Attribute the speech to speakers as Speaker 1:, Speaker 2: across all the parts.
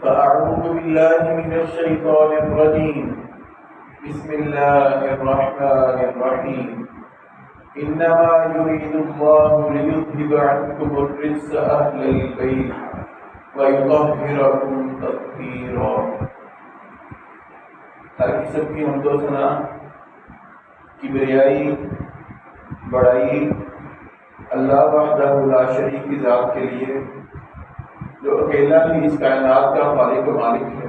Speaker 1: فأعوذ بالله من الشيطان الرجيم بسم الله الرحمن الرحيم إنما يريد الله ليذهب عنكم الرجس أهل البيت ويطهركم تطهيرا۔ ہر قسم کی حمد و ثنا، کبریائی، بڑائی اللہ وحدہ لا شریک کی ذات کے لیے، جو اکیلا ہی اس کائنات کا خالق و مالک ہے۔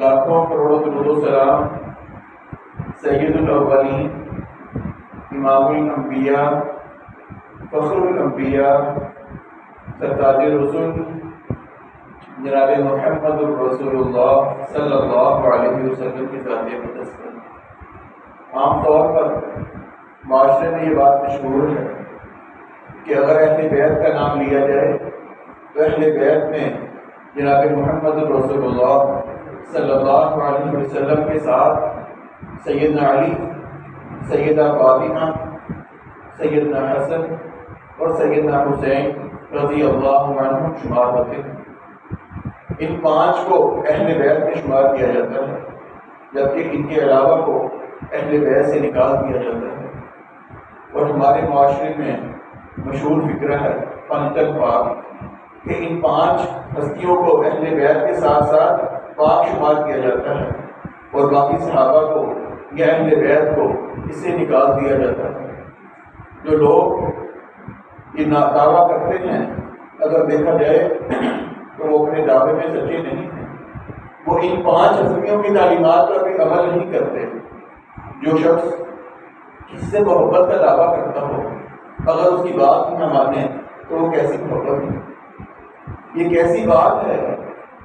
Speaker 1: لاکھوں کروڑوں درود و سلام سید الاولین، امام الانبیاء، فخر الانبیاء، سرتاج الرسل جناب محمد الرسول اللہ صلی اللہ علیہ وسلم کی ذات مقدس پر۔ عام طور پر معاشرے میں یہ بات مشہور ہے کہ اگر اہل بیت کا نام لیا جائے تو اہل بیت میں جناب محمد رسول اللہ صلی اللہ علیہ وسلم کے ساتھ سیدنا علی، سیدہ فاطمہ، سیدنا حسن اور سیدنا حسین رضی اللہ عنہم شمار ہوتے ہیں۔ ان پانچ کو اہل بیت میں شمار کیا جاتا ہے، جبکہ ان کے علاوہ کو اہل بیت سے نکال دیا جاتا ہے۔ اور ہمارے معاشرے میں مشہور فکرہ ہے پنتن پاک، کہ ان پانچ ہستیوں کو اہل بیت کے ساتھ ساتھ پاک شمار کیا جاتا ہے، اور باقی صحابہ کو یا اہل بیت کو اس سے نکال دیا جاتا ہے۔ جو لوگ یہ دعویٰ کرتے ہیں، اگر دیکھا جائے تو وہ اپنے دعوے میں سچے نہیں ہیں۔ وہ ان پانچ ہستیوں کی تعلیمات پر بھی عمل نہیں کرتے۔ جو شخص کسی سے محبت کا دعویٰ کرتا ہو، اگر اس کی بات نہ مانے تو وہ کیسی محبت ہے؟ یہ کیسی بات ہے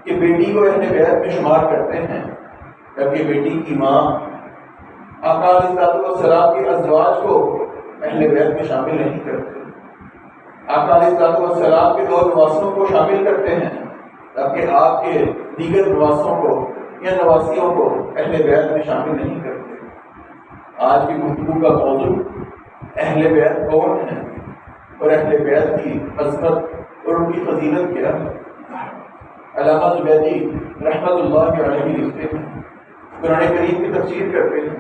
Speaker 1: کہ بیٹی کو اہل بیت میں شمار کرتے ہیں، جبکہ بیٹی کی ماں آقا علیہ السلام کے ازواج کو اہل بیت میں شامل نہیں کرتے۔ آقا علیہ السلام کے دو نواسوں کو شامل کرتے ہیں، جبکہ آپ کے دیگر نواسوں کو یا نواسیوں کو اہل بیت میں شامل نہیں کرتے۔ آج کی گفتگو کا موضوع اہل بیت کون ہے اور اہل بیت کی عظمت اور ان کی فضیلت کیا ہے۔ علامہ زبیدی رحمۃ اللہ علیہ لکھتے ہیں، قرآن کریم کی تفسیر کرتے ہیں،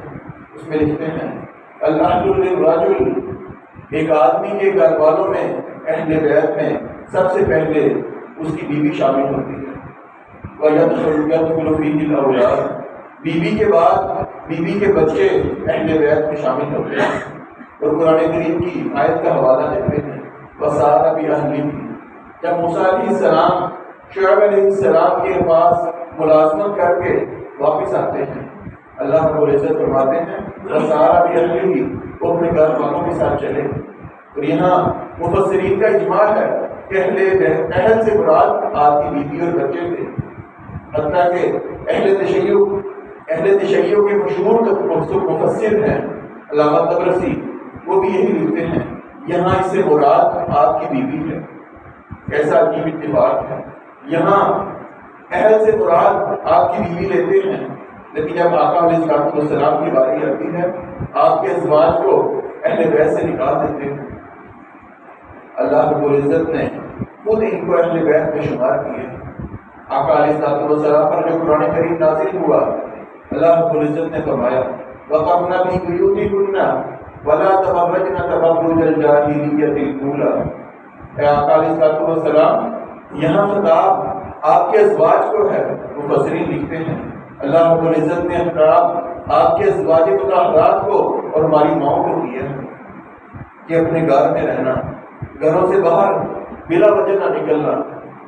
Speaker 1: اس میں لکھتے ہیں الرجل للرجل، ایک آدمی کے گھر والوں میں اہل بیت میں سب سے پہلے اس کی بیوی شامل ہوتی ہے۔ وَيَدْخُلُ فِيهِ الْأَوْلَادُ، بیوی کے بعد بیوی کے بچے اہل بیت میں شامل ہوتے ہیں۔ اور قرآن کریم کی آیت کا حوالہ دیتے ہیں وَسَارَ بِأَهْلِهِ، جب موسیٰ علیہ السلام شعیب علیہ السلام کے پاس ملازمت کر کے واپس آتے ہیں، اللہ رب العزت فرماتے ہیں وَسَارَ بِأَهْلِهِ، وہ اپنے گھر والوں کے ساتھ چلے۔ اور یہاں مفسرین کا اجماع ہے کہ اہل سے مراد آپ کی بیوی اور بچے تھے، حتیٰ کہ اہل تشیع کے مشہور مفسر ہیں علامہ طبرسی، وہ بھی یہی لکھتے ہیں یہاں اس سے مراد آپ کی بیوی ہے۔ کیسا عجیب اتفاق ہے، یہاں اہل سے مراد آپ کی بیوی لیتے ہیں، لیکن جب آقا علیہ السلام کی باری آتی ہے آپ کے ازواج کو اہل بیت سے نکال دیتے ہیں۔ اللہ رب العزت نے خود ان کو اہل بیت میں شمار کیے۔ آقا علیہ السلام پر جو قرآن کریم نازل ہوا، اللہ رب العزت نے فرمایا وَقَرْنَ فِي بُيُوتِكُنَّ وَلَا تَبَرَّجْنَ تَبَرُّجَ الْجَاهِلِيَّةِ الْأُولَىٰ، اے آقا علیہ السلام، یہاں خطاب آپ کے ازواج کو ہے۔ مفسرین لکھتے ہیں اللہ رب العزت نے خطاب آپ کے ازواج مطہرات کو اور ہماری ماؤں کو کیا ہے کہ اپنے گھر میں رہنا، گھروں سے باہر بلا وجہ نہ نکلنا،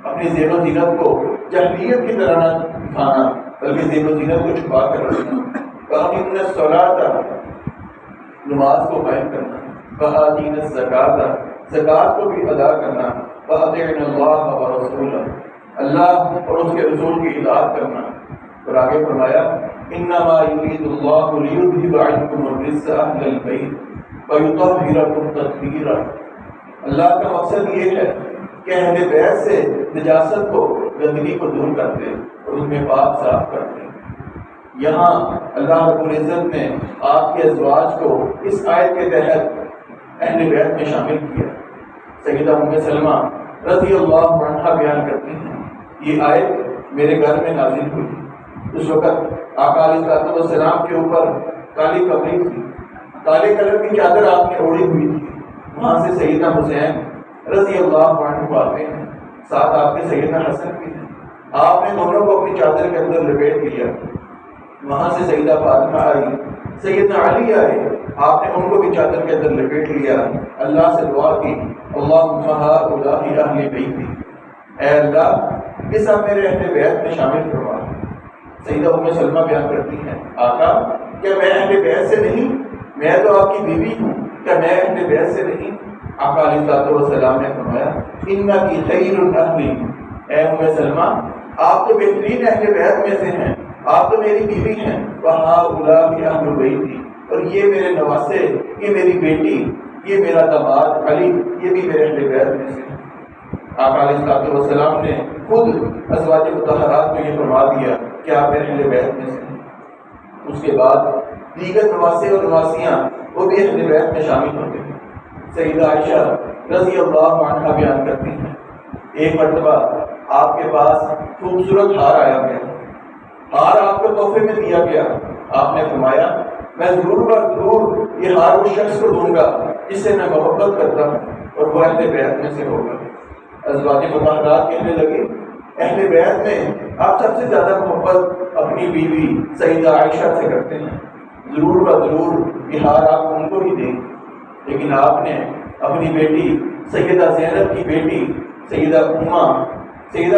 Speaker 1: اپنی زین و زینت کو جاہلیت کی طرح نہ دکھانا، بلکہ زین و زینت کو چھپا کر رکھنا۔ وَأَقِیمْنَ الصَّلَاةَ، نماز کو قائم کرنا۔ وَآتِینَ الزَّکَاةَ، زکوٰۃ کو بھی ادا کرنا۔ وَأَطِیعْنَ اللَّهَ وَرَسُولَهُ، اللہ اور اس کے رسول کی اطاعت کرنا۔ اور آگے فرمایا إِنَّمَا يُرِيدُ اللَّهُ لِيُذْهِبَ عَنْكُمُ الرِّجْسَ أَهْلَ الْبَيْتِ وَيُطَهِّرَكُمْ تَطْهِيرًا، اللہ کا مقصد یہ ہے کہ اہل بیت سے نجاست کو، گندگی کو دور کرتے اور ان میں پاک صاف کرتے۔ یہاں اللہ رب العزت نے آپ کے ازواج کو اس آیت کے تحت اہل بیت میں شامل کیا۔ سیدہ ام سلمہ رضی اللہ عنہا بیان کرتی ہیں یہ آیت میرے گھر میں نازل ہوئی۔ اس وقت آقا علیہ السلام کے اوپر کالی کپڑی تھی، کالے کلر کی چادر آپ نے اوڑھی ہوئی تھی۔ وہاں سے سیدنا حسین رضی اللہ عنہ آتے ہیں، ساتھ آپ کے سیدنا حسن بھی ہیں۔ آپ نے دونوں کو اپنی چادر کے اندر لپیٹ لیا۔ وہاں سے سیدہ فاطمہ آئی، سیدنا علی آئے، آپ نے ان کو بھی چادر کے اندر لپیٹ لیا۔ اللہ سے دعا کی، اللہم ہؤلاء اہل بیتی، اے اللہ یہ سب میرے اہل بیت میں شامل کروا۔ سیدہ ام سلمہ بیان کرتی ہیں، آقا کیا میں اہل بیت سے نہیں؟ میں تو آپ کی بیوی ہوں، کیا میں اہل بیت سے نہیں؟ آقا علیہ السلام نے فرمایا، انکی خیر اہلی، اے ام سلمہ آپ تو بہترین اہل بیت میں سے ہیں، آپ تو میری بیوی ہیں۔ وہؤلاء اہل بیتی، اور یہ میرے نواسے، یہ میری بیٹی، یہ میرا داماد علی، یہ بھی میرے اہل بیت میں سے ہیں۔ آقا علیہ السلام نے خود ازواج مطہرات کو یہ فرما دیا کہ آپ میرے اہل بیت میں سے ہیں۔ اس کے بعد دیگر نواسے اور نواسیاں وہ بھی اہل بیت میں شامل ہوتے ہیں۔ سیدہ عائشہ رضی اللہ عنہا بیان کرتی ہیں، ایک مرتبہ آپ کے پاس خوبصورت ہار آیا گیا، ہار آپ کو تحفے میں دیا گیا۔ آپ نے فرمایا، میں ضرور ضرور یہ ہار اس شخص کو دوں گا جس سے میں محبت کرتا ہوں اور وہ اہل بیت میں سے ہوگا۔ ازواج مطہرات کہنے لگے، اہل بیت میں آپ سب سے زیادہ محبت اپنی بیوی سیدہ عائشہ سے کرتے ہیں، ضرور ضرور یہ ہار آپ ان کو ہی دیں گے۔ لیکن آپ نے اپنی بیٹی سیدہ زینب کی بیٹی سیدہ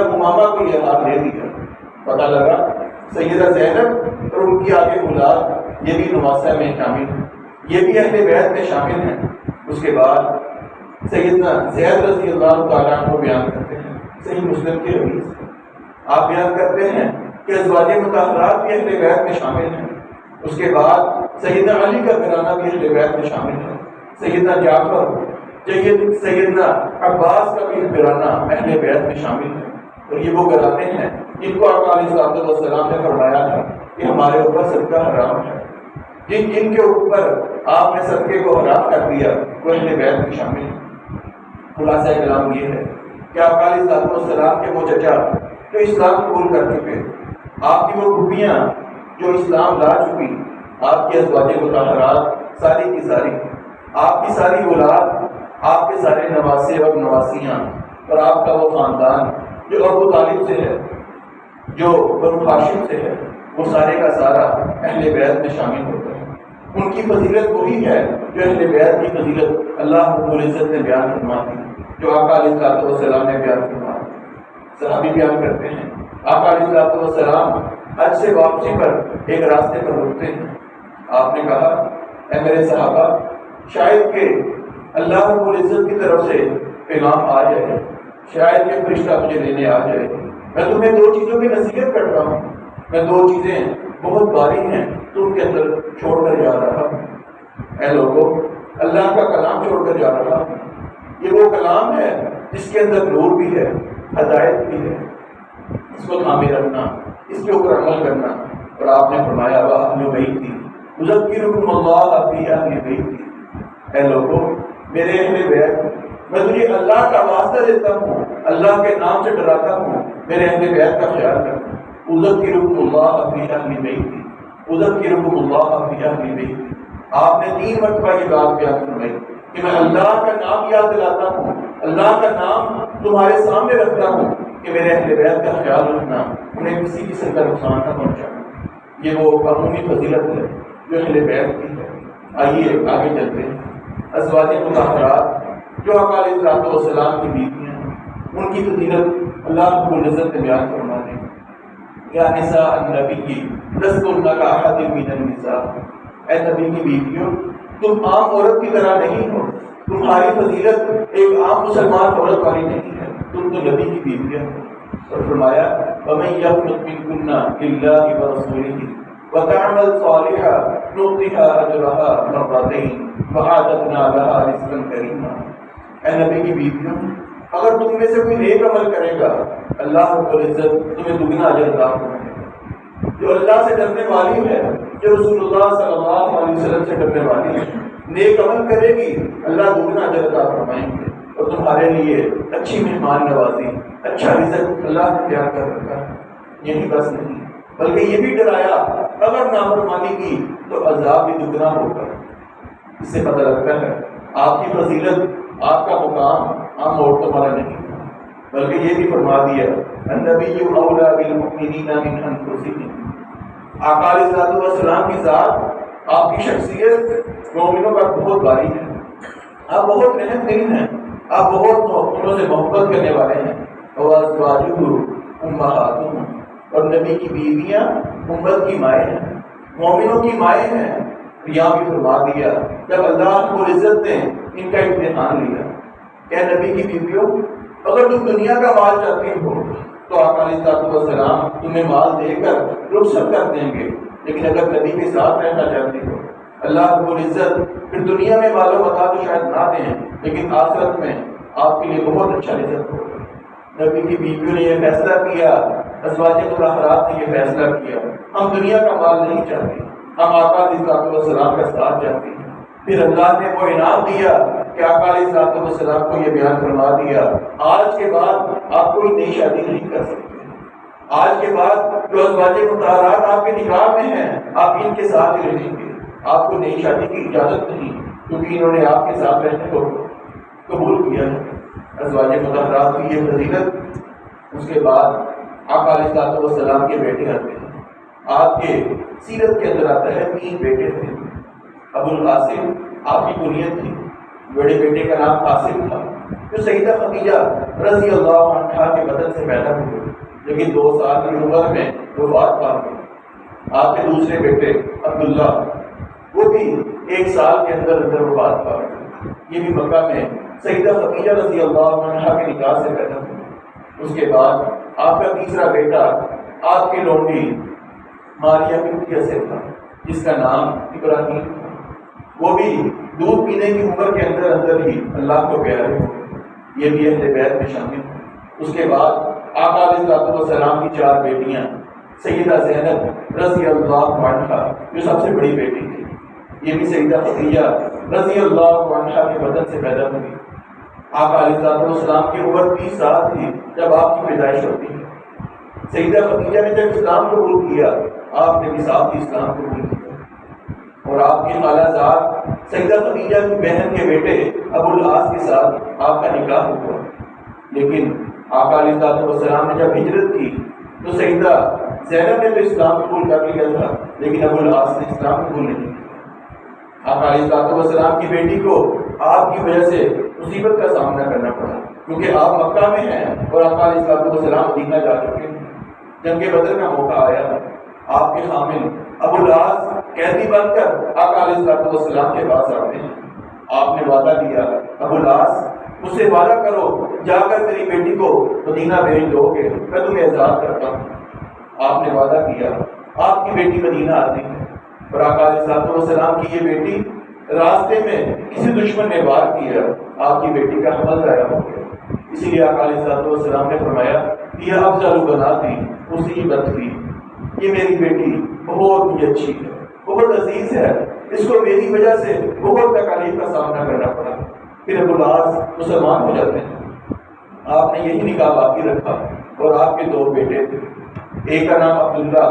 Speaker 1: امامہ کو یہ ہار دے دیا۔ پتہ لگا سیدہ زینب اور ان کی آگے اولاد یہ بھی نواسہ میں شامل ہیں، یہ بھی اہل بیت میں شامل ہیں۔ اس کے بعد سیدنا زید رضی اللہ تعالیٰ عنہ بیان کرتے ہیں، صحیح مسلم کی حدیث آپ بیان کرتے ہیں کہ ازواج مطہرات بھی اہل بیت میں شامل ہیں۔ اس کے بعد سیدنا علی کا گھرانہ بھی اہل بیت میں شامل ہے، سیدنا جعفر، سیدنا عباس کا بھی گھرانہ اہل بیت میں شامل ہے۔ اور یہ وہ گھرانے ہیں جن کو آقا علیہ السلام نے فرمایا تھا کہ ہمارے اوپر صدقہ حرام ہے، جن کے اوپر آپ نے صدقے کو حرام کر دیا وہ اہل بیت میں شامل ہے۔ خلاصہ کلام یہ ہے کہ آقا علیہ السلام کے وہ چچا جو اسلام قبول کر چکے، آپ کی وہ پھوپھیاں جو اسلام لا چکی، آپ کی ازواج مطہرات ساری کی ساری، آپ کی ساری اولاد، آپ کے سارے نواسے اور نواسیاں، اور آپ کا وہ خاندان جو ابو طالب سے ہے، جو بنو ہاشم سے ہے، وہ سارے کا سارا اہل بیت میں شامل ہوتا ہے۔ ان کی فضیلت وہی ہے جو اہل بیت کی فضیلت اللہ رب العزت نے بیان فرما دی، جو آقا علیہ السلام نے بیان فرما دی۔ صحابی بیان کرتے ہیں، آقا علیہ السلام حج سے واپسی پر ایک راستے پر رکتے ہیں۔ آپ نے کہا، اے میرے صحابہ، شاید کہ اللہ رب العزت کی طرف سے پیغام آ جائے، شاید کہ فرشتہ مجھے لینے آ جائے۔ میں تمہیں دو چیزوں کی نصیحت کر رہا ہوں، میں دو چیزیں بہت باری ہیں تم کے اندر چھوڑ کر جا رہا ہوں۔ اے لوگوں، اللہ کا کلام چھوڑ کر جا رہا ہوں۔ یہ وہ کلام ہے جس کے اندر نور بھی ہے، ہدایت بھی ہے، اس کو تھامے رکھنا، اس کے اوپر عمل کرنا۔ اور آپ نے فرمایا، وَأَهْلُ بَيْتِي أُذَكِّرُكُمُ اللَّهَ فِي أَهْلِ بَيْتِي، اے لوگوں میرے اہل بیت، میں تجھے اللہ کا واسطہ دیتا ہوں، اللہ کے نام سے ڈراتا ہوں، میرے اہل بیت کا خیال کرنا۔ اذکرکم اللہ فی اہل بیتی، اذکرکم اللہ فی اہل بیتی۔ آپ نے 3 مرتبہ یہ بات بیان فرمائی کہ میں اللہ کا نام یاد دلاتا ہوں، اللہ کا نام تمہارے سامنے رکھتا ہوں کہ میرے اہل بیت کا خیال رکھنا، انہیں کسی قسم کا نقصان نہ پہنچانا۔ یہ وہ قانونی فضیلت ہے جو اہل بیت کی ہے۔ آئیے آگے چلتے ہیں۔ ازواج مطہرات جو آقا علیہ السلام کی بیویاں ہیں، ان کی فضیلت اللہ رب العزت نے بیان فرما دی۔ یا نساء النبی لستن کاحد من النساء، اے نبی کی بیویوں تم عام عورت کی طرح نہیں ہو، تمہاری فضیلت ایک عام مسلمان عورت والی نہیں ہے، تم تو نبی کی بیویاں ہو۔ اور فرمایا، وَمَن يَقْنُتْ مِنكُنَّ لِلَّهِ وَرَسُولِهِ وَتَعْمَلْ صَالِحًا نُؤْتِهَا أَجْرَهَا مَرَّتَيْنِ وَأَعْتَدْنَا لَهَا رِزْقًا كَرِيمًا۔ اے نبی کی بیویوں، اگر تم میں سے کوئی نیک عمل کرے گا، اللہ رب العزت تمہیں دگنا اجر عطا فرمائے گا۔ جو اللہ سے ڈرنے والی ہے، جو رسول اللہ صلی اللہ علیہ وسلم سے ڈرنے والی ہے، نیک عمل کرے گی، اللہ دگنا اجر عطا فرمائیں گے۔ اور تمہارے لیے اچھی مہمان نوازی، اچھا رزق اللہ نے تیار کر رکھا ہے۔ یہی بس نہیں بلکہ یہ بھی ڈرایا اگر نافرمانی کی تو عذاب بھی دگنا ہوگا۔ اس سے پتہ لگتا ہے آپ کی فضیلت، آپ کا مقام عام عورتوں والا نہیں تھا، بلکہ یہ بھی فرما دیا النبی اولیٰ بالمؤمنین من انفسہم۔ آقا علیہ الصلوۃ والسلام کی ذات، آپ کی شخصیت مومنوں پر بہت باری ہے۔ آپ بہت رحم دل ہیں، آپ بہت انہوں سے محبت کرنے والے ہیں۔ وازواجہ امہاتہم، اور نبی کی بیویاں امت کی مائیں ہیں، مومنوں کی مائیں ہیں۔ یہاں بھی فرما دیا جب اللہ کو عزت نے ان کا امتحان لیا کہ نبی کی بیویوں اگر تم دنیا کا مال چاہتی ہو تو آقا علیہ الصلوۃ والسلام تمہیں مال دے کر رخصت کر دیں گے، لیکن اگر نبی کے ساتھ رہنا چاہتی ہو اللہ کو عزت پھر دنیا میں مال و متاع تو شاید نہ دیں لیکن آخرت میں آپ کے لیے بہت اچھا رزق ہوگا۔ نبی کی بیویوں نے یہ فیصلہ کیا، ازواج مطہرات نے یہ فیصلہ کیا ہم دنیا کا مال نہیں چاہتے، ہم آقا علیہ الصلوۃ والسلام کا ساتھ چاہتے ہیں۔ پھر اللہ نے وہ انعام دیا کہ آقا علیہ الصلوۃ والسلام کو یہ بیان فرما دیا آج کے بعد آپ کوئی نئی شادی نہیں کر سکتے، آج کے بعد جو ازواج مطہرات آپ کے نکاح میں ہیں آپ ان کے ساتھ ہی رہیں گے، آپ کو نئی شادی کی اجازت نہیں، کیونکہ انہوں نے آپ کے ساتھ رہنے کو قبول کیا ہے۔ ازواج مطہرات کی یہ فضیلت۔ اس کے بعد آقا علیہ الصلوۃ والسلام کے بیٹے آتے ہیں۔ آپ کے سیرت کے اندر آتا ہے 3 بیٹے تھے۔ ابو القاسم آپ کی کنیت تھی، بڑے بیٹے کا نام قاسم تھا جو سیدہ خدیجہ رضی اللہ عنہا کے بدن سے پیدا ہوئے، لیکن 2 سال کی عمر میں وفات پا گئے۔ آپ کے دوسرے بیٹے عبداللہ وہ بھی 1 سال کے اندر وفات پا گئے، یہ بھی مکہ میں سیدہ خدیجہ رضی اللہ عنہا کے نکاح سے پیدا ہوئے۔ اس کے بعد آپ کا تیسرا بیٹا آپ کی لونڈی ماریہ بنت یسر تھا جس کا نام ابراہیم تھا، وہ بھی دودھ پینے کی عمر کے اندر ہی اللہ کو پیارے ہو گئے، یہ بھی اہل بیت میں شامل ہیں۔ اس کے بعد آقا علیہ الصلوۃ والسلام کی 4 بیٹیاں، سیدہ زینب رضی اللہ عنہا جو سب سے بڑی بیٹی تھی، یہ بھی سیدہ خدیجہ رضی اللہ عنہا کے بدن سے پیدا ہوئی۔ آقا علیہ الصلوۃ والسلام کی عمر 30 سال تھی جب آپ کی پیدائش ہوتی ہے۔ سیدہ خدیجہ نے جب اسلام قبول کیا آپ نے بھی ساتھ ہی اسلام قبول کیا، اور آپ کی خالہ زاد سیدہ خدیجہ کی بہن کے بیٹے ابو العاص کے ساتھ آپ کا نکاح ہوا۔ لیکن آقا علیہ الصلوۃ والسلام نے جب ہجرت کی تو سیدہ زینب نے تو اسلام قبول کر لیا تھا لیکن ابو العاص نے اسلام قبول نہیں کیا۔ آقا علیہ الصلوۃ والسلام کی بیٹی کو آپ کی وجہ سے مصیبت کا سامنا کرنا پڑا، کیونکہ آپ مکہ میں ہیں اور آقا علیہ الصلوۃ والسلام مدینہ جا چکے ہیں۔ جنگ بدر کا موقع آیا، آپ کے حامل ابو العاص قیدی بن کر آقا علیہ الصلوۃ والسلام کے پاس آتے ہیں۔ آپ نے وعدہ دیا ابو العاص مجھ سے وعدہ کرو جا کر میری بیٹی کو مدینہ بھیج دو گے، میں تمہیں آزاد کرتا ہوں۔ آپ نے وعدہ کیا، آپ کی بیٹی مدینہ آتی ہے اور آقا علیہ الصلوۃ والسلام کی یہ بیٹی راستے میں کسی دشمن نے وار کیا، آپ کی بیٹی کا حمل ضائع ہو گیا۔ اسی لیے آقا علیہ الصلوۃ والسلام نے فرمایا یہ افضل بناتی مصیبت بھی، یہ میری بیٹی بہت مجھے اچھی ہے، بہت عزیز ہے، اس کو میری وجہ سے بہت تکالیف کا سامنا کرنا پڑا۔ پھر ابو العاص مسلمان ہو جاتے ہیں۔ آپ نے یہی نکاح باقی رکھا اور آپ کے 2 بیٹے تھے، ایک کا نام عبداللہ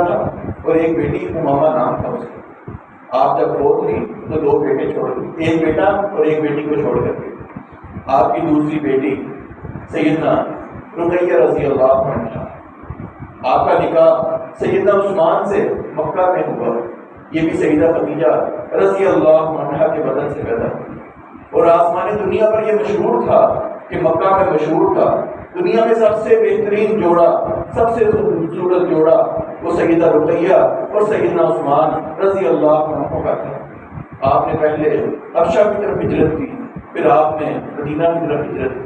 Speaker 1: تھا اور ایک بیٹی امامہ نام تھا اس کا۔ آپ جب فوت ہوئی تو 2 بیٹے چھوڑ گئے، ایک بیٹا اور ایک بیٹی کو چھوڑ کر کے۔ آپ کی دوسری بیٹی سیدنا رقیہ رضی اللہ عنہا، آپ کا نکاح سیدنا عثمان سے مکہ میں ہوا، یہ بھی سیدہ خدیجہ رضی اللہ عنہا کے بدن سے پیدا ہوئی، اور آسمانی دنیا پر یہ مشہور تھا کہ مکہ میں مشہور تھا دنیا میں سب سے بہترین جوڑا، سب سے خوبصورت جوڑا وہ سیدہ رقیہ اور سیدنا عثمان رضی اللہ عنہ کا تھا۔ آپ نے پہلے حبشہ کی طرف ہجرت کی، پھر آپ نے مدینہ کی طرف ہجرت کی۔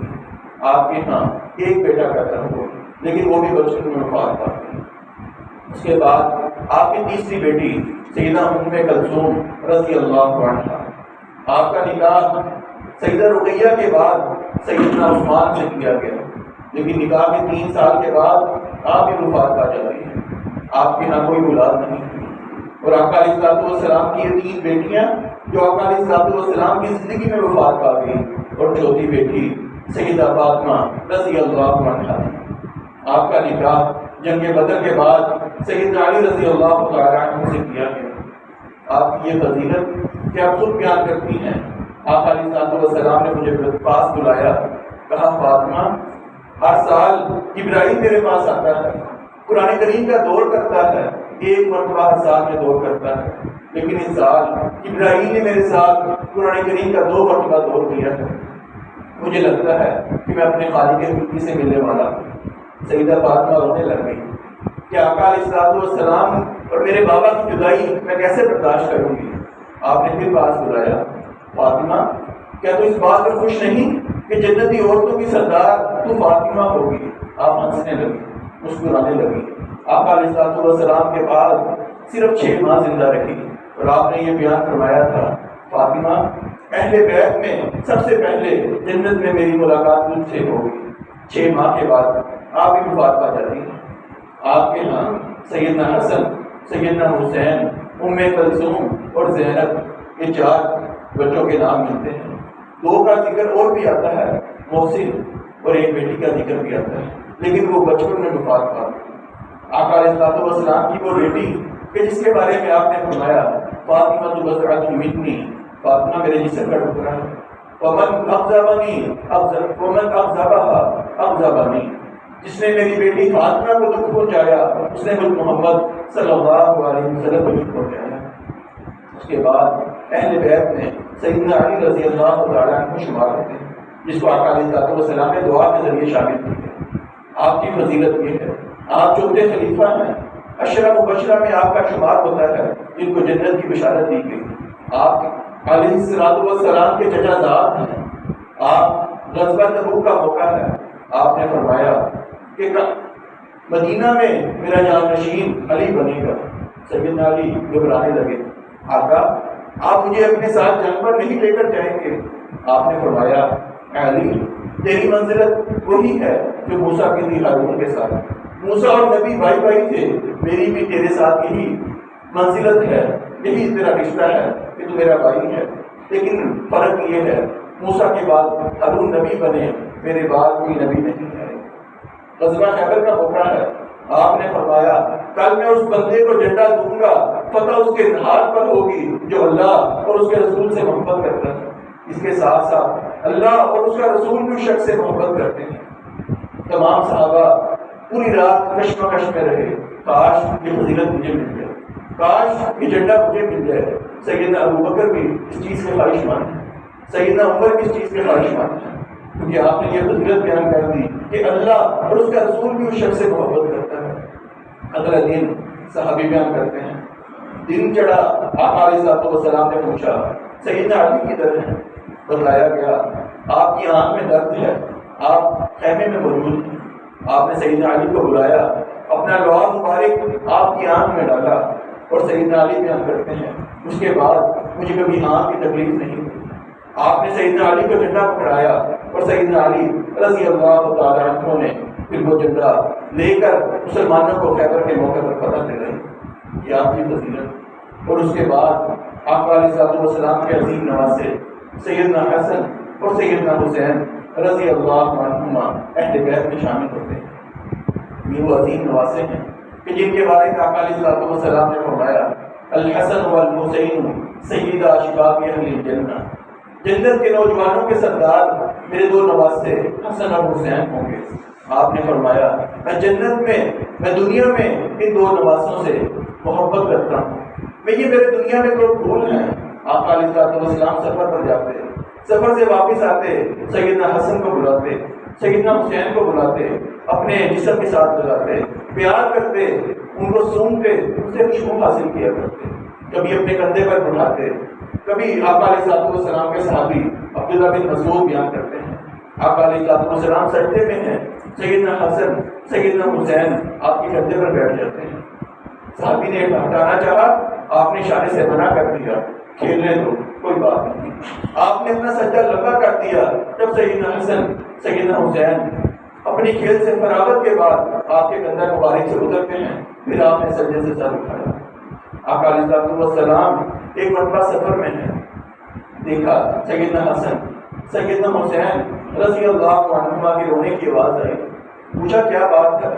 Speaker 1: آپ کے ہاں ایک بیٹا پیدا ہوا لیکن وہ بھی بچپن میں وفات پا گئی۔ اس کے بعد آپ کی تیسری بیٹی سیدہ ام کلثوم رضی اللہ عنہا، آپ کا نکاح سیدہ رقیہ کے بعد سیدنا عثمان سے کیا گیا، لیکن نکاح کے 3 سال کے بعد آپ کی وفات پا جاتی ہے۔ آپ کے یہاں کوئی اولاد نہیں تھی اور آقا علیہ السلام کی یہ 3 بیٹیاں جو آقا علیہ السلام کی زندگی میں وفات پا گئی، اور چوتھی بیٹی سیدہ فاطمہ رضی اللہ عنہا تھی۔ آپ کا نکاح جنگ بدر کے بعد سیدنا علی رضی اللہ تعالیٰ عنہ سے کیا گیا۔ آپ کی یہ فضیلت کیا خود بیان کرتی ہیں۔ آقا علیہ السلام نے مجھے پاس بلایا، کہا فاطمہ ہر سال جبرائیل میرے پاس آتا ہے، قرآن کریم کا دور کرتا ہے، 1 مرتبہ ہر سال میں دور کرتا ہے، لیکن اس سال جبرائیل نے میرے ساتھ قرآن کریم کا 2 مرتبہ دور کیا ہے۔ مجھے لگتا ہے کہ میں اپنے خالق ملکی سے ملنے والا ہوں۔ سیدہ فاطمہ رونے لگ گئی کہ آقا علیہ السلام اور میرے بابا کی جدائی میں کیسے برداشت کروں گی۔ آپ نے پھر پاس بلایا، فاطمہ کیا تو اس بات پر خوش نہیں کہ جنتی عورتوں کی سردار تو فاطمہ ہوگی؟ آپ ہنسنے لگی، مسکرانے لگی۔ آقا علیہ السلام کے بعد صرف 6 ماہ زندہ رہی، اور آپ نے یہ بیان فرمایا تھا، فاطمہ اہل بیت میں سب سے پہلے جنت میں میری ملاقات تجھ سے ہوگی۔ 6 ماہ کے بعد آپ بھی وفات پا جاتی ہیں۔ آپ کے ہاں سیدنا حسن، سیدنا حسین، ام کلثوم اور زینب، یہ 4 بچوں کے نام ملتے ہیں۔ 2 کا ذکر اور بھی آتا ہے، محسن، اور ایک بیٹی کا ذکر بھی آتا ہے، لیکن وہ بچپن میں وفات پا گئی۔ آقا علیہ السلام کی وہ بیٹی کہ جس کے بارے میں آپ نے فرمایا فاطمہ بضعۃ منی، فاطمہ میرے جسم کا ٹکڑا ہے، ومن اغضبها اغضبنی، جس نے میری بیٹی فاطمہ کو دکھ پہنچایا اس نے مجھ محمد صلی اللہ علیہ وسلم کو دکھ پہنچایا۔ اس کے بعد اہل بیت میں سیدنا علی رضی اللہ تعالیٰ عنہ شمار ہوتے ہیں، جس کو آقا علیہ السلام نے دعا کے ذریعے شامل کیا۔ آپ کی فضیلت یہ ہے، آپ چوتھے خلیفہ ہیں، 10 مبشرہ میں آپ کا شمار ہوتا ہے جن کو جنت کی بشارت دی گئی۔ آپ علیہ السلام کے چچا زاد ہیں۔ آپ غزوہ تبوک کا موقع ہے، آپ نے فرمایا کہ مدینہ میں میرا جانشین علی بنے گا۔ سیدنا علی گھبرانے لگے، آقا آپ مجھے اپنے ساتھ جنگ پر نہیں لے کر جائیں گے؟ آپ نے فرمایا علی تیری منزلت وہی ہے جو موسیٰ کی تھی ہارون کے ساتھ۔ موسیٰ اور نبی بھائی بھائی تھے، میری بھی تیرے ساتھ یہی منزلت ہے، یہی تیرا رشتہ ہے کہ تو میرا بھائی ہے، لیکن فرق یہ ہے موسیٰ کے بعد ہارون نبی بنے، میرے بعد کوئی نبی نہیں ہے۔ غزوہ خیبر کا موقع ہے، آپ نے فرمایا کل میں اس بندے کو جھنڈا دوں گا، فتح اس کے ہاتھ پر ہوگی جو اللہ اور اس کے رسول سے محبت کرتا ہے۔ اس کے ساتھ ساتھ اللہ اور اس کا رسول بھی اس شخص سے محبت کرتے ہیں۔ تمام صحابہ پوری رات کشمکش میں رہے، کاش یہ فضیلت مجھے مل جائے، کاش یہ جھنڈا مجھے مل جائے۔ سیدنا ابوبکر بھی اس چیز کے خواہش مند ہیں، سیدنا عمر بھی اس چیز کے خواہش مند ہیں، کیونکہ آپ نے یہ فضیلت بیان کر دی کہ اللہ اور اس کا رسول بھی اس شخص سے محبت کرتا ہے۔ اگلا دن صحابی بیان کرتے ہیں، دن چڑھا، آقا علیہ السلام نے پوچھا سیدنا علی کدھر ہیں؟ بتلایا گیا آپ کی آنکھ میں درد ہے، آپ خیمے میں موجود ہیں۔ آپ نے سیدنا علی کو بلایا، اپنا لوہا مبارک آپ کی آنکھ میں ڈالا، اور سیدنا علی بیان کرتے ہیں اس کے بعد مجھے کبھی آنکھ کی تکلیف نہیں ہوئی۔ آپ نے سیدنا علی کو جھنڈا پکڑایا، اور سیدنا علی رضی اللہ تعالیٰ عنہ نے پھر وہ جھنڈا لے کر مسلمانوں کو خیبر کے موقع پر فتح دے رہی۔ یہ آپ کی فضیلت۔ اور اس کے بعد آقا علیہ السلام کے عظیم نواسے سیدنا حسن اور سیدنا حسین رضی اللہ عنہما اہل بیت میں شامل ہوتے ہیں۔ یہ وہ عظیم نواسے ہیں کہ جن کے بارے میں آقا علیہ السلام نے فرمایا الحسن والحسین سیدہ شباب اہل الجنہ، جنت کے نوجوانوں کے سردار میرے 2 نواسے حسن اور حسین ہوں گے۔ آپ نے فرمایا میں جنت میں دنیا میں ان 2 نواسوں سے محبت کرتا ہوں، میں یہ میرے دنیا میں تو پھول ہیں۔ آقا علیہ السلام سفر پر جاتے، سفر سے واپس آتے، سیدنا حسن کو بلاتے، سیدنا حسین کو بلاتے، اپنے جسم کے ساتھ لگاتے، پیار کرتے، ان کو سونگتے، ان سے خوشبو حاصل کیا کرتے، کبھی اپنے کندھے پر بٹھاتے۔ کبھی آقا علیہ السلام کے صحابی عبداللہ بن مسعود بیان کرتے ہیں آقا علیہ السلام سجدے میں ہیں، سیدنا حسن سیدنا حسین آپ کے کندھے پر بیٹھ جاتے ہیں۔ صحابی نے ہٹانا چاہا، آپ نے اشارے سے منع کر دیا، کھیلنے دو، کوئی بات نہیں۔ آپ نے اپنا سجدہ لمبا کر دیا، جب سیدنا حسن سیدنا حسین اپنی کھیل سے فراغت کے بعد آپ کے کندھے مبارک سے اترتے ہیں، پھر آپ نے سجدے سے سر اٹھایا۔ آقا علیہ السلام ایک مرتبہ سفر میں ہے، دیکھا سیدنا حسن سیدنا حسین رضی اللہ عنہما کے رونے کی آواز آئی، پوچھا کیا بات ہے؟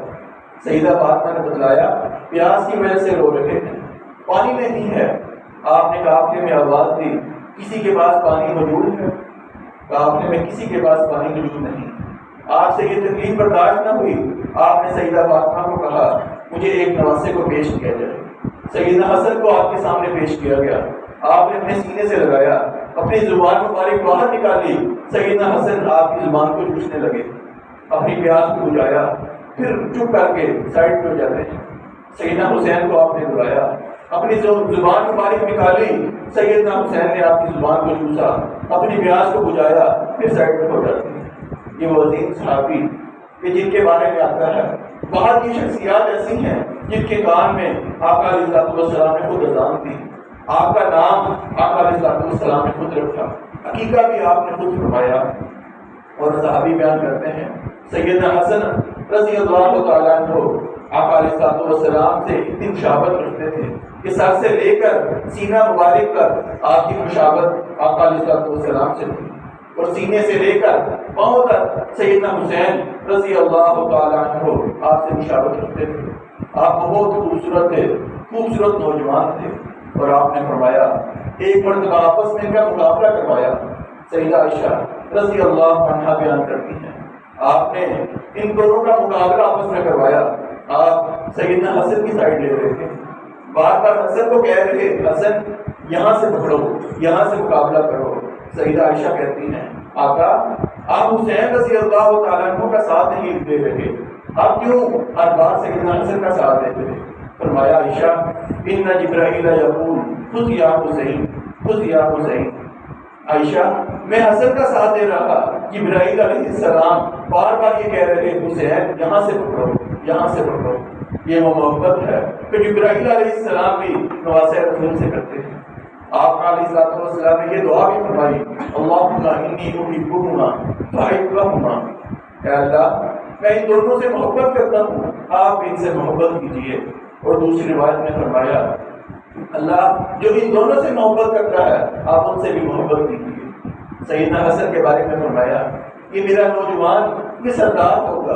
Speaker 1: سیدہ فاطمہ نے بتلایا پیاس کی وجہ سے رو رہے ہیں، پانی نہیں ہے۔ آپ نے قافلے میں آواز دی کسی کے پاس پانی موجود ہے؟ قافلے میں کسی کے پاس پانی موجود نہیں۔ آپ سے یہ تکلیف برداشت نہ ہوئی، آپ نے سیدہ فاطمہ کو کہا مجھے ایک نواسے کو پیش کیا جائے۔ سیدنا حسن کو آپ کے سامنے پیش کیا گیا، آپ نے اپنے سینے سے لگایا، اپنی زبان مبارک باہر نکالی، سیدنا حسن آپ کی زبان کو چوسنے لگے، اپنی پیاس کو بجھایا، پھر چپ کر کے سائڈ پہ ہو جاتے ہیں۔ سیدنا حسین کو آپ نے بلایا، اپنی زبان مبارک نکالی، سیدنا حسین نے آپ کی زبان کو چوسا، اپنی پیاس کو بجھایا، پھر سائڈ پہ ہو جاتے ہیں۔ یہ وہ عظیم صحابی کہ جن کے بارے میں آتا ہے بہت سی شخصیات ایسی ہیں جن کے کان میں آقا علیہ السلام نے خود اذان دی، آپ کا نام آقا علیہ السلام نے خود رکھا، عقیقہ بھی آپ نے خود فرمایا۔ اور صحابی بیان کرتے ہیں سیدنا حسن رضی اللہ تعالیٰ عنہ آقا علیہ السلام سے اتنی مشابہت رکھتے تھے کہ سر سے لے کر سینہ مبارک تک آپ کی مشابہت آقا علیہ السلام سے تھی، اور سینے سے لے کر پاؤں تک سیدنا حسین رضی اللہ تعالیٰ عنہ آپ سے مشابہت رکھتے تھے۔ آپ بہت خوبصورت تھے، خوبصورت نوجوان تھے، اور آپ نے فرمایا ایک مرتبہ آپس میں ان کا مقابلہ کروایا۔ سیدہ عائشہ رضی اللہ عنہا بیان کرتی ہیں آپ نے ان دونوں کا مقابلہ آپس میں کروایا۔ آپ سیدنا حسن کی سائڈ لے رہے تھے، بار بار حسن کو کہہ رہے حسن یہاں سے پکڑو، یہاں سے مقابلہ کرو۔ سیدہ عائشہ کہتی ہیں آقا آپ حسین رضی اللہ تعالیٰ عنہ کا ساتھ نہیں دے رہے، آپ کیوں ہر بار سیدنا حسن کا ساتھ دیتے رہے؟ فرمایا عائشہ ان جبرائیل یقول خذ یا حسین خذ یا حسین۔ عائشہ میں حسن کا ساتھ دے رہا، جبرائیل علیہ السلام بار بار یہ کہہ رہے حسین یہاں سے پکڑو، یہاں سے پکڑو۔ یہ وہ محبت ہے کہ جبرائیل علیہ السلام بھی نواسے رسول سے کرتے ہیں۔ آپ علیہ السلام نے یہ دعا بھی فرمائی اللہم انی احبہما فاحبہما، اے اللہ میں ان دونوں سے محبت کرتا ہوں، آپ ان سے محبت کیجیے۔ اور دوسری روایت میں فرمایا اللہ جو ان دونوں سے محبت کرتا ہے آپ ان سے بھی محبت کیجیے۔ سیدنا حسن کے بارے میں فرمایا یہ میرا نوجوان یہ سردار ہوگا،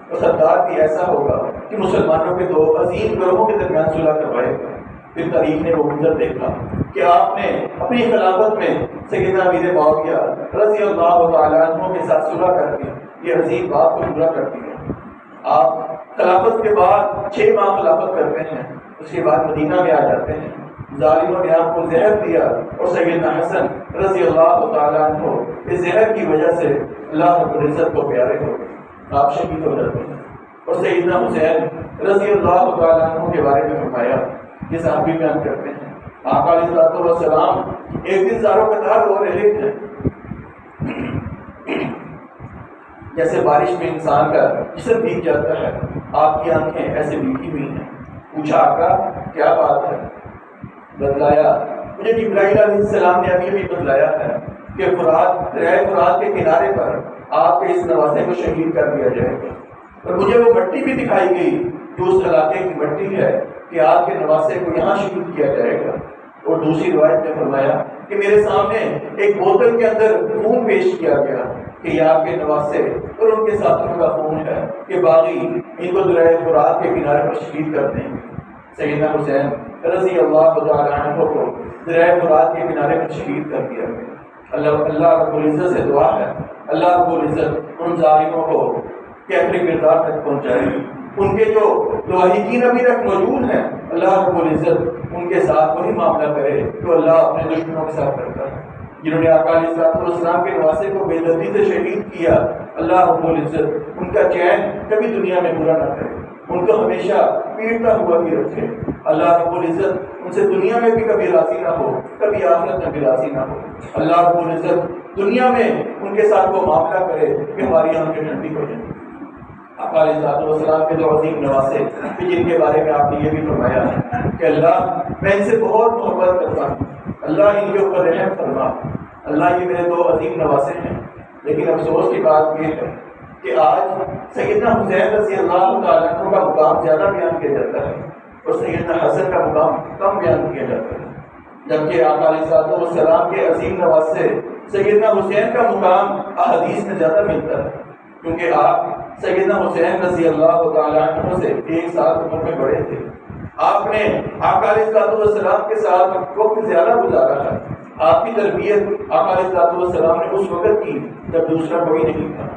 Speaker 1: اور سردار بھی ایسا ہوگا کہ مسلمانوں کے دو عظیم گروہوں کے درمیان صلح کروائے گا۔ پھر تاریخ نے وہ منظر دیکھا کہ آپ نے اپنی خلافت میں سیدنا امیر معاویہ رضی اللہ تعالیٰ عنہ کے ساتھ صلح کر کے یہ عظیم بات کو پورا کر دیا۔ آپ خلافت کے بعد 6 ماہ خلافت کرتے ہیں، اس کے بعد مدینہ میں آ جاتے ہیں۔ ظالموں نے آپ کو زہر دیا، اور سیدنا حسن رضی اللہ تعالیٰ عنہ اس زہر کی وجہ سے اللہ رب العزت کو پیارے ہو گئے، آپ شہید ہو جاتے ہیں۔ اور سیدنا حسین رضی اللہ تعالیٰ عنہ کے بارے میں فرمایا یہ صحابی بیان کرتے ہیں آقا علیہ السلام ایک دن زاروں قطار رو رہے تھے، جیسے بارش میں انسان کا جسم بھیگ جاتا ہے، آپ کی آنکھیں ایسے بھیگی ہوئی ہیں۔ پوچھا آقا کیا بات ہے؟ بتلایا مجھے جبرائیل علیہ السلام نے ابھی بتلایا ہے کہ دریائے فرات کے کنارے پر آپ کے اس نواسے کو شہید کر دیا جائے گا، اور مجھے وہ مٹی بھی دکھائی گئی جو اس علاقے کی مٹی ہے کہ آپ کے نواسے کو یہاں شہید کیا جائے گا۔ اور دوسری روایت میں فرمایا کہ میرے سامنے ایک بوتل کے اندر خون پیش کیا گیا کہ یہ آپ کے نواسے اور ان کے ساتھیوں کا خون ہے کہ باغی ان کو دریائے فرات کے کنارے پر شہید کر دیں گے۔ سیدنا حسین رضی اللہ تعالیٰ عنہ کو دریائے فرات کے کنارے پر شہید کر دیا گیا۔ اللہ رب العزت سے دعا ہے اللہ رب العزت ان ظالموں کو کہ اپنے کردار تک پہنچائے، ان کے جو لواحقین ابھی تک موجود ہیں اللہ رب العزت ان کے ساتھ وہی معاملہ کرے جو اللہ اپنے دشمنوں کے ساتھ کرتا ہے۔ جنہوں نے آقا علیہ السلام کے نواسے کو بے دردی سے شہید کیا، اللہ رب العزت ان کا چین کبھی دنیا میں پورا نہ کرے، ان کو ہمیشہ پیٹتا ہوا ہی رکھے۔ اللہ رب العزت ان سے دنیا میں بھی کبھی راضی نہ ہو، کبھی آخرت میں بھی راضی نہ ہو۔ اللہ رب العزت دنیا میں ان کے ساتھ وہ معاملہ کرے کہ ہماری آنکھیں ٹھنڈی ہو جائیں۔ آقا علیہ السلام کے دو عظیم نواسے جن کے بارے میں آپ نے یہ بھی فرمایا کہ اللہ میں ان سے بہت محبت کرتا ہوں، اللہ ان کے اوپر رحم فرما۔ اللہ یہ میرے دو عظیم نواسے ہیں، لیکن افسوس کی بات یہ ہے کہ آج سیدنا حسین رضی اللہ تعالیٰ عنہ کا مقام زیادہ بیان کیا جاتا ہے، اور سیدنا حسن کا مقام کم بیان کیا جاتا ہے، جبکہ آقا علیہ السلام کے عظیم نواسے سیدنا حسین کا مقام احادیث میں زیادہ ملتا ہے، کیونکہ آپ سیدنا حسین رضی اللہ تعالیٰ عنہ سے 1 سال عمر میں بڑے تھے۔ آپ نے آقا علیہ السلام کے ساتھ وقت زیادہ گزارا ہے۔ آپ کی تربیت آقا علیہ السلام نے اس وقت کی جب دوسرا کوئی نہیں تھا،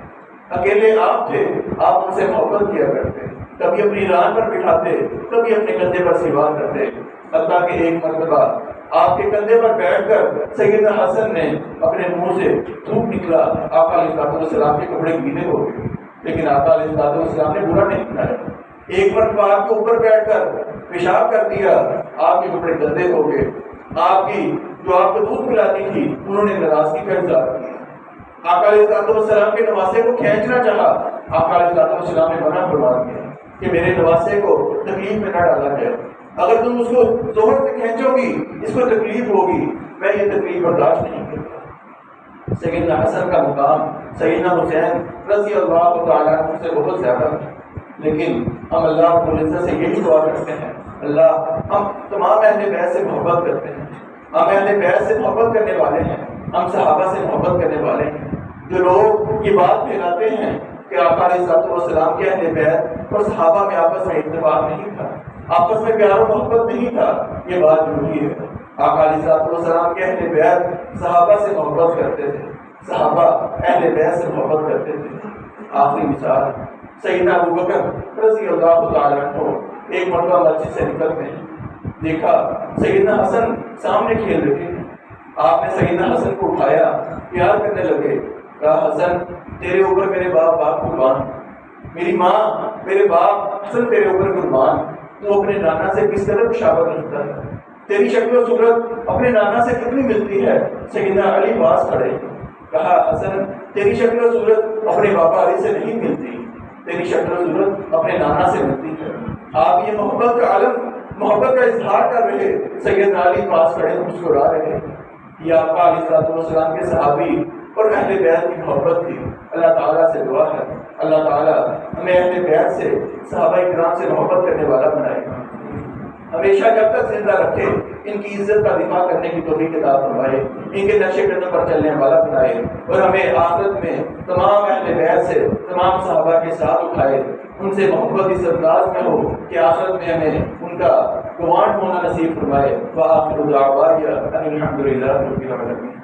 Speaker 1: اکیلے آپ تھے، آپ ان سے محبت کیا کرتے، کبھی اپنی ران پر بٹھاتے، کبھی اپنے کندھے پر سوار کرتے، حتیٰ کہ ایک مرتبہ آپ کے کندھے پر بیٹھ کر سیدنا حسن نے اپنے منہ سے تھوک نکلا، آقا علیہ السلام کے کپڑے گیلے ہو گئے، لیکن آقا علیہ السلام نے برا نہیں منایا۔ ایک مرتبہ آپ کے اوپر بیٹھ کر پیشاب کر دیا، آپ کے کپڑے گندے ہو گئے، آپ کی جو آپ کو دودھ پلاتی تھی انہوں نے ناراضگی کا اظہار کیا، آقا علیہ السلام کے نواسے کو کھینچنا چاہا، آقا علیہ السلام نے منع فرما دیا کہ میرے نواسے کو تکلیف میں نہ ڈالا جائے، اگر تم اس کو زہر سے کھینچو گی اس کو تکلیف ہوگی، میں یہ تکلیف برداشت نہیں کرتا۔ سیدنا حسن کا مقام سیدنا حسین رضی اللہ تعالیٰ عنہ سے بہت زیادہ ہے، لیکن ہم اللہ رب العزت سے یہی دعا کرتے ہیں، اللہ ہم تمام اہل بیت سے محبت کرتے ہیں، ہم اہل بیت سے محبت کرنے والے ہیں، ہم صحابہ سے محبت کرنے والے ہیں۔ جو لوگ یہ بات پھیلاتے ہیں کہ آقا علیہ السلام کے اہل بیت اور صحابہ میں آپس میں اتفاق نہیں تھا، آپس میں پیار و محبت نہیں تھا، یہ بات جھوٹی ہے۔ آقا علیہ السلام کے اہل بیت صحابہ سے محبت کرتے تھے، صحابہ اہل بیت سے محبت کرتے تھے۔ آخری مثال سیدنا ابوبکر رضی اللہ تعالیٰ عنہ ایک مرتبہ مسجد سے نکلتے ہیں، دیکھا سیدنا حسن سامنے کھیل رہے ہیں، آپ نے سیدنا حسن کو اٹھایا، پیار کرنے لگے، کہا حسن تیرے اوپر میرے باپ قربان، میری ماں میرے باپ حسن تیرے اوپر قربان، تو اپنے نانا سے کس طرح مشابہت رکھتا ہے، تیری شکل و صورت اپنے نانا سے کتنی ملتی ہے۔ سیدنا علی پاس کھڑے، کہا حسن تیری شکل و صورت اپنے بابا علی سے نہیں ملتی، تیری شکل و صورت اپنے نانا سے ملتی ہے۔ آپ یہ محبت کا عالم، محبت کا اظہار کر رہے، سیدنا علی پاس کھڑے مسکرا رہے۔ یہ آقا علیہ السلام کے صحابی اور اہل بیت کی محبت تھی۔ اللہ تعالیٰ سے دعا ہے اللہ تعالیٰ ہمیں اہل بیت سے، صحابہ کرام سے محبت کرنے والا بنائے، ہمیشہ جب تک زندہ رکھے، ان کی عزت کا دفاع کرنے کی توفیق عطا فرمائے، ان کے نقش قدم پر چلنے والا بنائے، اور ہمیں آخرت میں تمام اہل بیت سے، تمام صحابہ کے ساتھ اٹھائے، ان سے محبت اس انداز میں ہو کہ آخرت میں ہمیں ان کا گوانٹ ہونا نصیب فرمائے۔ وآخر دعوانا ان الحمد للہ رب العالمین۔